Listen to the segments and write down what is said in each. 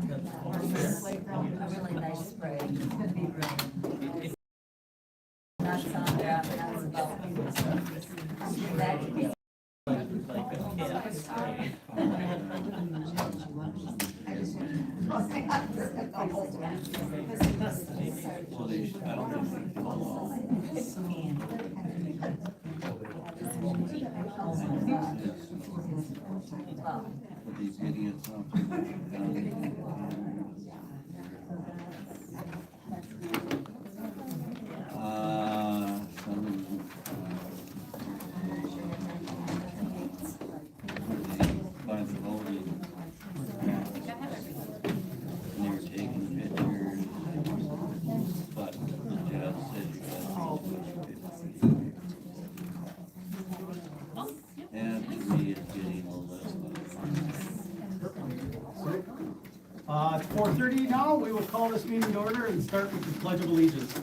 A really nice spray. It's gonna be brilliant. Not some draft, not about that could be. These idiots. By the voting. And they were taking pictures. But the judge said you got to take pictures. And to me, it's getting all this. It's 4:30 now. We will call this meeting to order and start with the Pledge of Allegiance.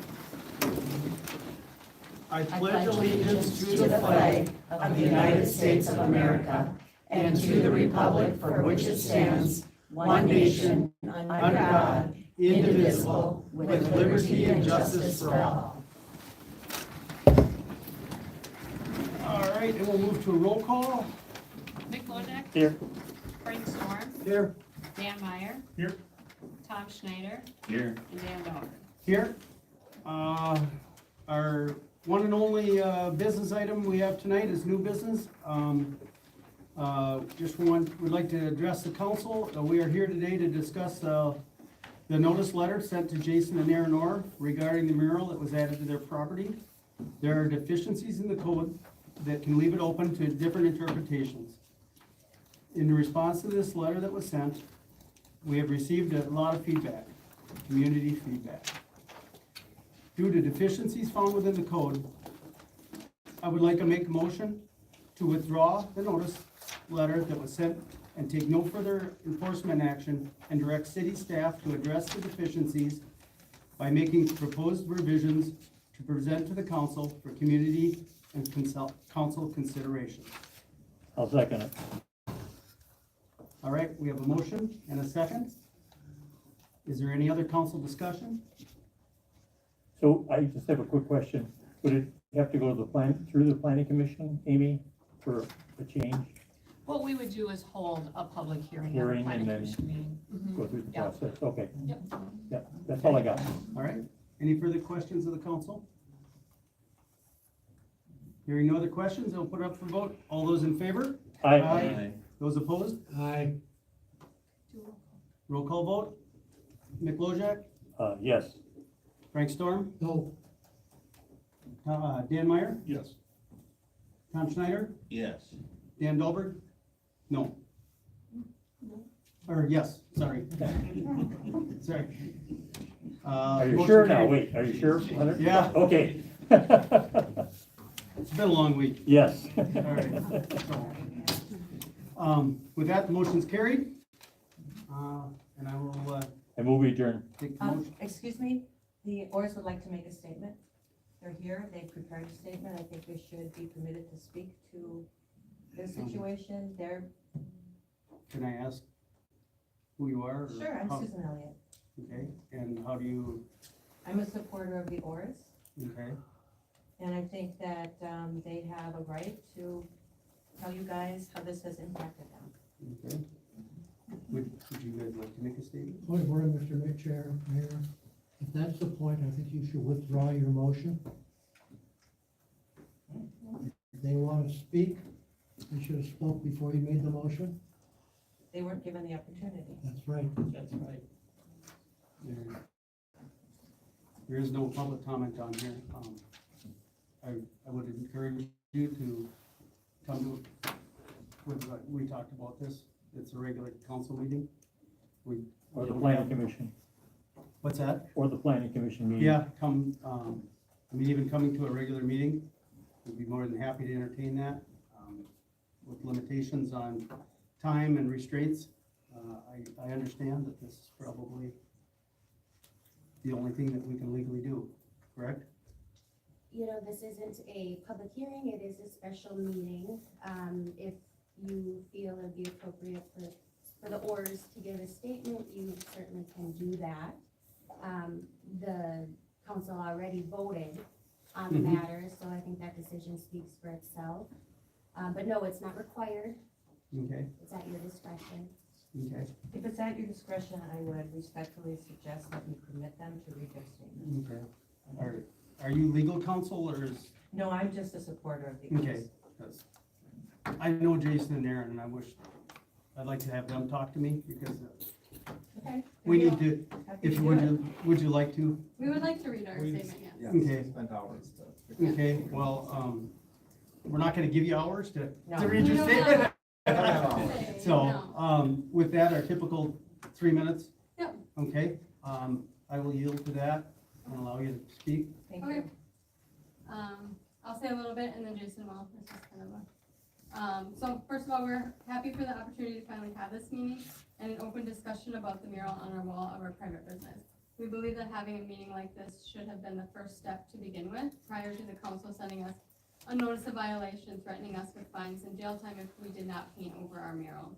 I pledge allegiance to the flag of the United States of America and to the republic for which it stands, one nation, under God, indivisible, with liberty and justice for all. All right, and we'll move to a roll call. Mick Lodeck. Here. Frank Storm. Here. Dan Meyer. Here. Tom Schneider. Here. And Dan Dahlgren. Here. Our one and only business item we have tonight is new business. We'd like to address the council. We are here today to discuss the notice letter sent to Jason and Aaron Orr regarding the mural that was added to their property. There are deficiencies in the code that can leave it open to different interpretations. In response to this letter that was sent, we have received a lot of feedback, community feedback. Due to deficiencies found within the code, I would like to make a motion to withdraw the notice letter that was sent and take no further enforcement action and direct city staff to address the deficiencies by making proposed revisions to present to the council for community and council consideration. I'll second it. All right, we have a motion and a second. Is there any other council discussion? So I just have a quick question. Would it have to go to through the planning commission, Amy, for a change? What we would do is hold a public hearing at Hearing the planning and then commission meeting. Mhm. Go through the Yeah. process? Okay. Yep. Yeah, that's all I got. All right, any further questions of the council? Hearing no other questions, I'll put it up for vote. All those in favor? Aye. Those opposed? Aye. Roll call vote. Mick Lodeck, Yes. Frank Storm, No. Dan Meyer, Yes. Tom Schneider, Yes. Dan Dahlberg? No. Or yes, sorry. Sorry. Are you motion sure now? carried. Wait, are you sure? 100? Yeah. Okay. It's been a long week. Yes. All right. With that, the motion's carried. And I will I move we adjourn. take the motion. Excuse me, the Orrs would like to make a statement. They're here, they prepared a statement. I think they should be permitted to speak to their situation. They're, Can I ask who you are? or sure, I'm how- Susan Elliott. Okay, and how do you, I'm a supporter of the Orrs, okay, and I think that they have a right to tell you guys how this has impacted them. okay. Would you guys like to make a statement? Point of order, Mr. Mayor. If that's the point, I think you should withdraw your motion. If they want to speak, they should have spoke before you made the motion. They weren't given the opportunity. That's right. That's right. There is no public comment on here. I would encourage you to come to, we talked about this, it's a regular council meeting. Or the planning commission. What's that? Or the planning commission meeting. Yeah, come, I mean, even coming to a regular meeting, we'd be more than happy to entertain that. With limitations on time and restraints, I understand that this is probably the only thing that we can legally do, correct? You know, this isn't a public hearing, it is a special meeting. If you feel it'd be appropriate for the Orrs to give a statement, you can do that. The council already voted on the Mhm. matter, so I think that decision speaks for itself. But no, it's not required, Okay, it's at your discretion. okay, If it's at your discretion, I would respectfully suggest that you permit them to read their statement. okay. Are you legal counsel or is, No, I'm just a supporter of the okay, case. 'cause I know Jason and Aaron and I'd like to have them talk to me because Okay. we need to, Happy if to you do it. would you like to? We would like to read our statement, yes. Yeah, Okay. spent hours to. Okay, well, we're not gonna give you hours to No. read your No, no, statement. no. So, No. with that, our typical 3 minutes. Yep. Okay, I will yield to that and allow you to speak. Thank Okay. you. I'll say a little bit and then Jason will. It's just kind of a, so first of all, we're happy for the opportunity to finally have this meeting and an open discussion about the mural on our wall of our private business. We believe that having a meeting like this should have been the first step to begin with, prior to the council sending us a notice of violation, threatening us with fines and jail time if we did not paint over our mural.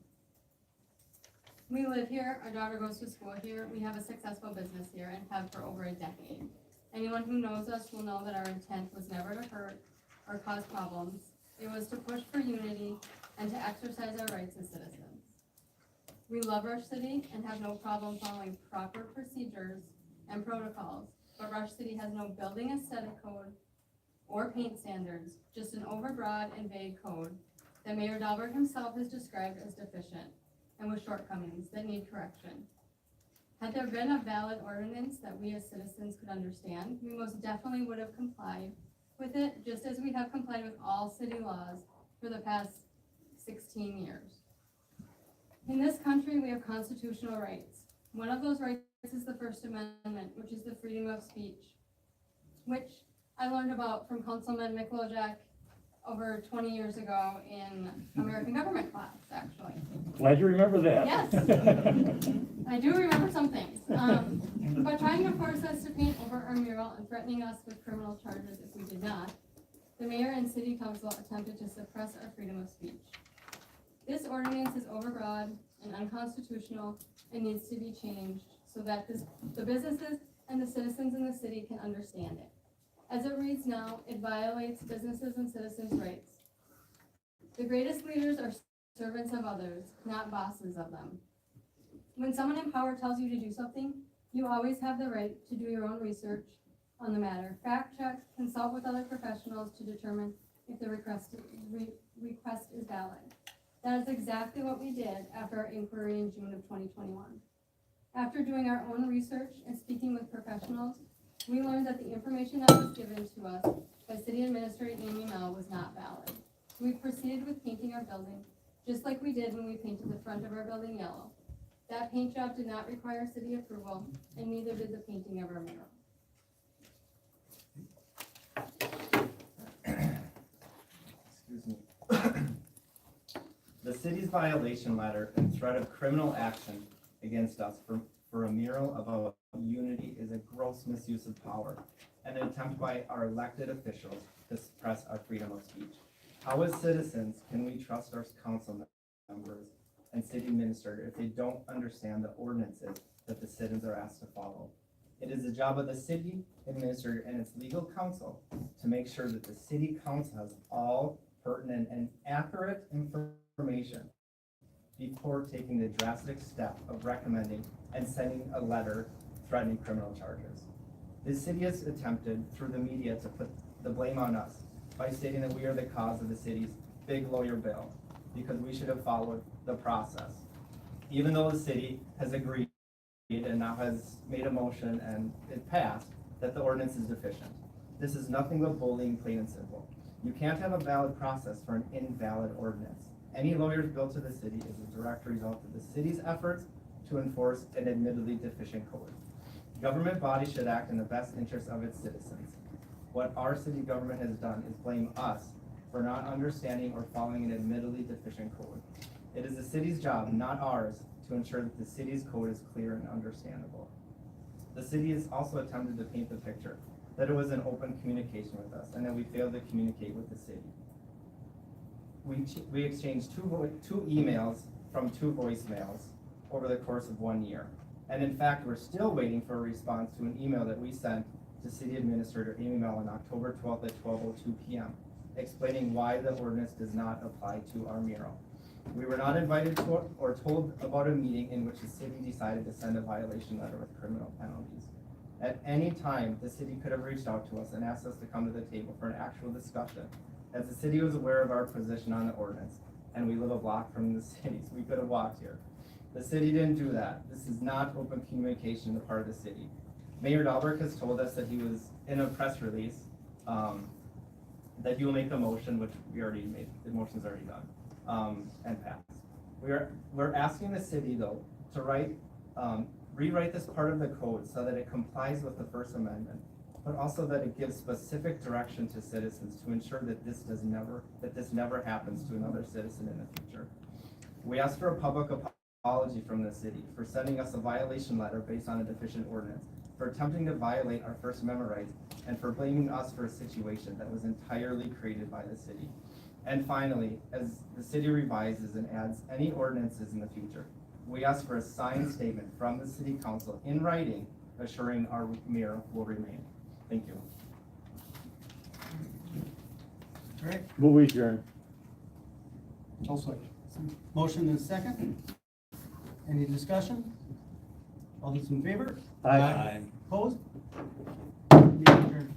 We live here, our daughter goes to school here, we have a successful business here and have for over a decade. Anyone who knows us will know that our intent was never to hurt or cause problems. It was to push for unity and to exercise our rights as citizens. We love our city and have no problem following proper procedures and protocols, but Rush City has no building aesthetic code or paint standards, just an overbroad and vague code that Mayor Dahlberg himself has described as deficient and with shortcomings that need correction. Had there been a valid ordinance that we as citizens could understand, we most definitely would have complied with it, just as we have complied with all city laws for the past 16 years. In this country, we have constitutional rights. One of those rights is the First Amendment, which is the freedom of speech, which I learned about from Councilman Miklojak over 20 years ago in American government class, actually. Glad you remember that. Yes. I do remember some things. But trying to force us to paint over our mural and threatening us with criminal charges if we did not, the mayor and city council attempted to suppress our freedom of speech. This ordinance is overbroad and unconstitutional and needs to be changed so that the businesses and the citizens in the city can understand it. As it reads now, it violates businesses and citizens' rights. The greatest leaders are servants of others, not bosses of them. When someone in power tells you to do something, you always have the right to do your own research on the matter. Fact check, consult with other professionals to determine if the request is valid. That is exactly what we did after our inquiry in June of 2021. After doing our own research and speaking with professionals, we learned that the information that was given to us by City Administrator Amy Mel was not valid. We proceeded with painting our building, just like we did when we painted the front of our building yellow. That paint job did not require city approval, and neither did the painting of our mural. Excuse me. The city's violation letter and threat of criminal action against us for a mural about unity is a gross misuse of power and an attempt by our elected officials to suppress our freedom of speech. How as citizens can we trust our council members and city administrator if they don't understand the ordinances that the citizens are asked to follow? It is the job of the city administrator and its legal counsel to make sure that the city council has all pertinent and accurate information before taking the drastic step of recommending and sending a letter threatening criminal charges. The city has attempted through the media to put the blame on us by stating that we are the cause of the city's big lawyer bill because we should have followed the process. Even though the city has agreed and now has made a motion and it passed that the ordinance is deficient. This is nothing but bullying, plain and simple. You can't have a valid process for an invalid ordinance. Any lawyer's bill to the city is a direct result of the city's efforts to enforce an admittedly deficient code. Government bodies should act in the best interest of its citizens. What our city government has done is blame us for not understanding or following an admittedly deficient code. It is the city's job, not ours, to ensure that the city's code is clear and understandable. The city has also attempted to paint the picture that it was an open communication with us and that we failed to communicate with the city. We exchanged two emails from 2 voicemails over the course of 1 year. And in fact, we're still waiting for a response to an email that we sent to City Administrator Amy Mural on October 12th at 12:02 p.m. explaining why the ordinance does not apply to our mural. We were not invited to or told about a meeting in which the city decided to send a violation letter with criminal penalties. At any time, the city could have reached out to us and asked us to come to the table for an actual discussion, as the city was aware of our position on the ordinance, and we live a block from the city, so we could have walked here. The city didn't do that. This is not open communication on the part of the city. Mayor Dahlberg has told us that he was in a press release, that he will make a motion, which we already made, the motion's already done, and passed. We're asking the city though, to rewrite this part of the code so that it complies with the First Amendment, but also that it gives specific direction to citizens to ensure that this never happens to another citizen in the future. We ask for a public apology from the city for sending us a violation letter based on a deficient ordinance, for attempting to violate our First Amendment rights, and for blaming us for a situation that was entirely created by the city. And finally, as the city revises and adds any ordinances in the future, we ask for a signed statement from the city council in writing assuring our mural will remain. Thank you. All right, Will we adjourn? also, motion and second. Any discussion? All those in favor? Aye. Opposed? Meeting adjourned.